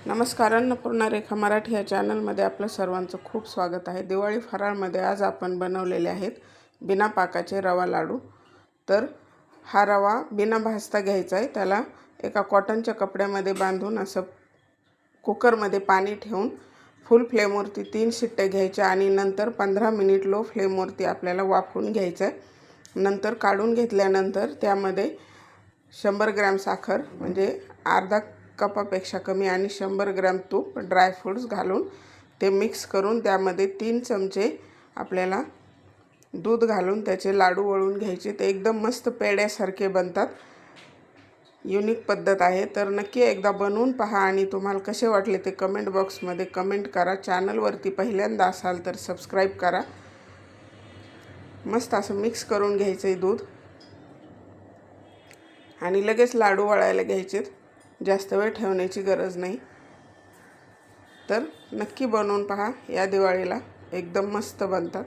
नमस्कार. अन्नपूर्णा रेखा मराठी या चॅनलमध्ये आपलं सर्वांचं खूप स्वागत आहे. दिवाळी फराळमध्ये आज आपण बनवलेले आहेत बिना पाकाचे रवा लाडू. तर हा रवा बिना भाजता घ्यायचा आहे. त्याला एका कॉटनच्या कपड्यामध्ये बांधून असं कुकरमध्ये पाणी ठेवून फुल फ्लेमवरती 3 शिट्ट्या घ्यायच्या आणि नंतर 15 मिनिट लो फ्लेमवरती आपल्याला वाफवून घ्यायचं आहे. नंतर काढून घेतल्यानंतर त्यामध्ये 100 ग्रॅम साखर म्हणजे अर्धा कपापेक्षा कमी आणि 100 ग्रॅम तूप ड्रायफ्रूट्स घालून ते मिक्स करून त्यामध्ये 3 चमचे आपल्याला दूध घालून त्याचे लाडू वळून घ्यायचे. ते एकदम मस्त पेड्यासारखे बनतात. युनिक पद्धत आहे. तर नक्की एकदा बनवून पहा आणि तुम्हाला कसे वाटले ते कमेंट बॉक्समध्ये कमेंट करा. चॅनलवरती पहिल्यांदा असाल तर सबस्क्राईब करा. मस्त असं मिक्स करून घ्यायचं आहे दूध आणि लगेच लाडू वळायला घ्यायचे. जास्त वेळ ठेवण्याची गरज नाही. तर नक्की बनवून पहा. या दिवाळीला एकदम मस्त बनतात.